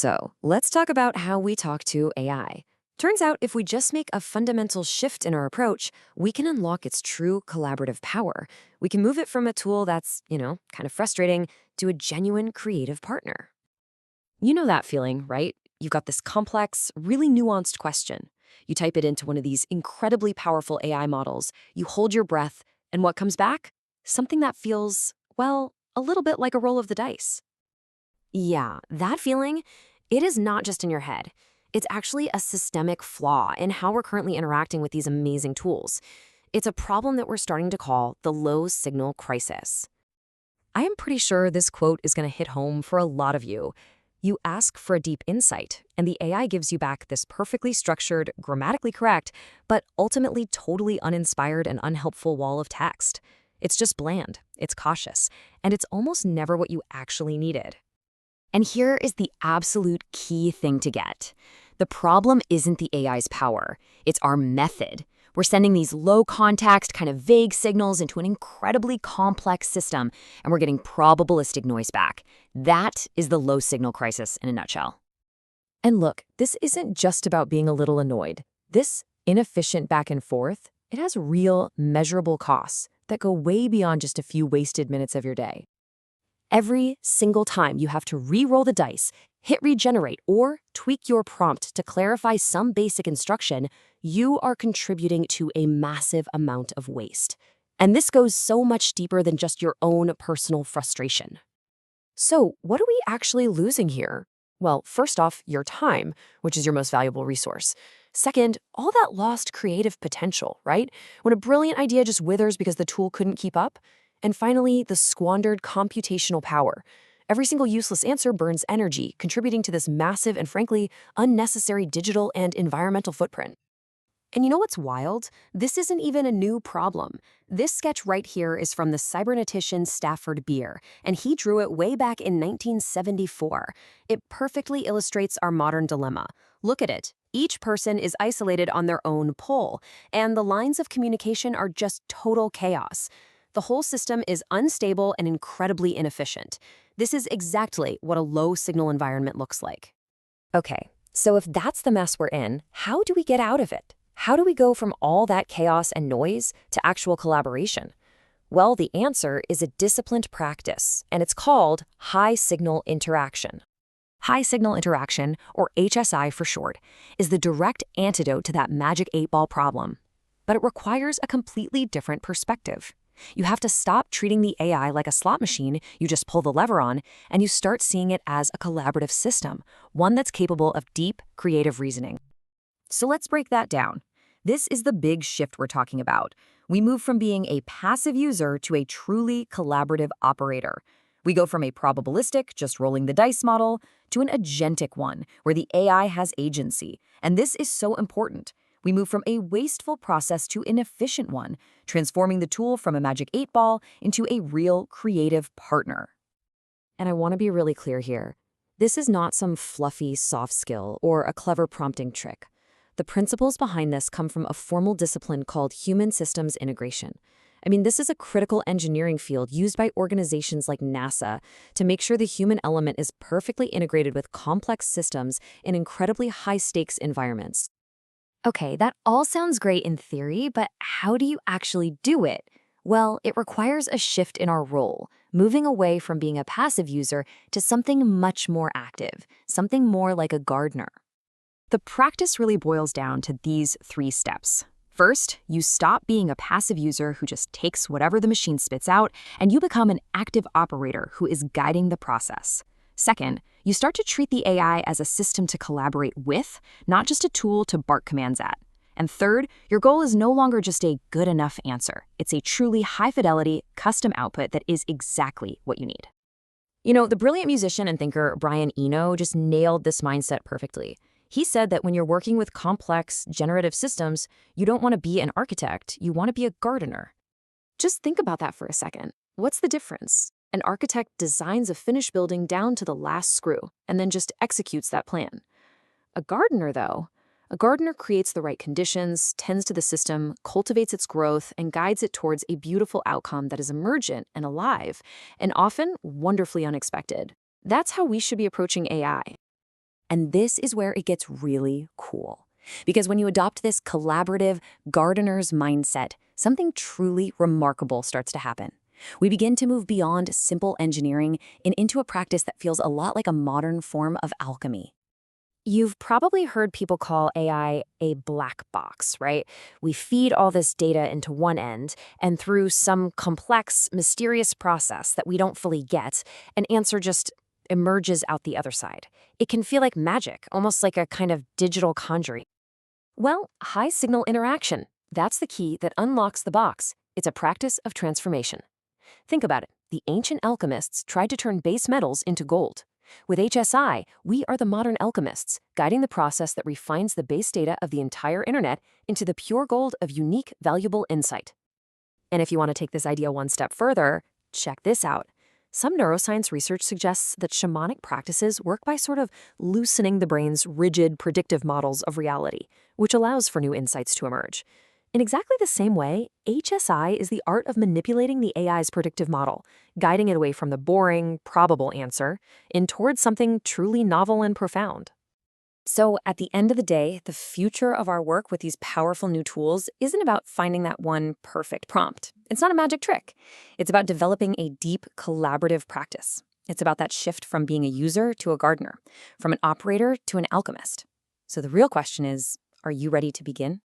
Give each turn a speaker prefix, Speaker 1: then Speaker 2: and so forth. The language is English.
Speaker 1: So let's talk about how we talk to AI. Turns out if we just make a fundamental shift in our approach, we can unlock its true collaborative power. We can move it from a tool that's, kind of frustrating to a genuine creative partner. You know that feeling, right? You've got this complex, really nuanced question. You type it into one of these incredibly powerful AI models, you hold your breath, and what comes back? Something that feels, well, a little bit like a roll of the dice. Yeah, that feeling, it is not just in your head. It's actually a systemic flaw in how we're currently interacting with these amazing tools. It's a problem that we're starting to call the low signal crisis. I am pretty sure this quote is going to hit home for a lot of you. You ask for a deep insight, and the AI gives you back this perfectly structured, grammatically correct, but ultimately totally uninspired and unhelpful wall of text. It's just bland, it's cautious, and it's almost never what you actually needed. And here is the absolute key thing to get. The problem isn't the AI's power, it's our method. We're sending these low-context, kind of vague signals into an incredibly complex system, and we're getting probabilistic noise back. That is the low signal crisis in a nutshell. And look, this isn't just about being a little annoyed. This inefficient back and forth, it has real, measurable costs that go way beyond just a few wasted minutes of your day. Every single time you have to re-roll the dice, hit regenerate, or tweak your prompt to clarify some basic instruction, you are contributing to a massive amount of waste. And this goes so much deeper than just your own personal frustration. So, what are we actually losing here? Well, first off, your time, which is your most valuable resource. Second, all that lost creative potential, right? When a brilliant idea just withers because the tool couldn't keep up. And finally, the squandered computational power. Every single useless answer burns energy, contributing to this massive and frankly unnecessary digital and environmental footprint. And you know what's wild? This isn't even a new problem. This sketch right here is from the cybernetician Stafford Beer, and he drew it way back in 1974. It perfectly illustrates our modern dilemma. Look at it. Each person is isolated on their own pole, and the lines of communication are just total chaos. The whole system is unstable and incredibly inefficient. This is exactly what a low-signal environment looks like. Okay, so if that's the mess we're in, how do we get out of it? How do we go from all that chaos and noise to actual collaboration? Well, the answer is a disciplined practice, and it's called high-signal interaction. High-signal interaction, or HSI for short, is the direct antidote to that magic 8-ball problem. But it requires a completely different perspective. You have to stop treating the AI like a slot machine you just pull the lever on, and you start seeing it as a collaborative system, one that's capable of deep, creative reasoning. So let's break that down. This is the big shift we're talking about. We move from being a passive user to a truly collaborative operator. We go from a probabilistic, just rolling the dice model, to an agentic one, where the AI has agency. And this is so important. We move from a wasteful process to an efficient one, transforming the tool from a magic 8-ball into a real creative partner. And I want to be really clear here. This is not some fluffy soft skill or a clever prompting trick. The principles behind this come from a formal discipline called human systems integration. I mean, this is a critical engineering field used by organizations like NASA to make sure the human element is perfectly integrated with complex systems in incredibly high-stakes environments. Okay, that all sounds great in theory, but how do you actually do it? Well, it requires a shift in our role, moving away from being a passive user to something much more active, something more like a gardener. The practice really boils down to these 3 steps. First, you stop being a passive user who just takes whatever the machine spits out, and you become an active operator who is guiding the process. Second, you start to treat the AI as a system to collaborate with, not just a tool to bark commands at. And third, your goal is no longer just a good enough answer. It's a truly high-fidelity, custom output that is exactly what you need. You know, the brilliant musician and thinker Brian Eno just nailed this mindset perfectly. He said that when you're working with complex, generative systems, you don't want to be an architect, you want to be a gardener. Just think about that for a second. What's the difference? An architect designs a finished building down to the last screw and then just executes that plan. A gardener, though, a gardener creates the right conditions, tends to the system, cultivates its growth, and guides it towards a beautiful outcome that is emergent and alive, and often wonderfully unexpected. That's how we should be approaching AI.
Speaker 2: And this is where it gets really cool. Because when you adopt this collaborative gardener's mindset, something truly remarkable starts to happen. We begin to move beyond simple engineering and into a practice that feels a lot like a modern form of alchemy.
Speaker 1: You've probably heard people call AI a black box, right? We feed all this data into one end, and through some complex, mysterious process that we don't fully get, an answer just emerges out the other side. It can feel like magic, almost like a kind of digital conjuring. Well, high signal interaction. That's the key that unlocks the box. It's a practice of transformation. Think about it. The ancient alchemists tried to turn base metals into gold. With HSI, we are the modern alchemists, guiding the process that refines the base data of the entire internet into the pure gold of unique, valuable insight. And if you want to take this idea one step further, check this out. Some neuroscience research suggests that shamanic practices work by sort of loosening the brain's rigid, predictive models of reality, which allows for new insights to emerge. In exactly the same way, HSI is the art of manipulating the AI's predictive model, guiding it away from the boring, probable answer and towards something truly novel and profound. So, at the end of the day, the future of our work with these powerful new tools isn't about finding that one perfect prompt. It's not a magic trick. It's about developing a deep, collaborative practice. It's about that shift from being a user to a gardener, from an operator to an alchemist. So the real question is, are you ready to begin?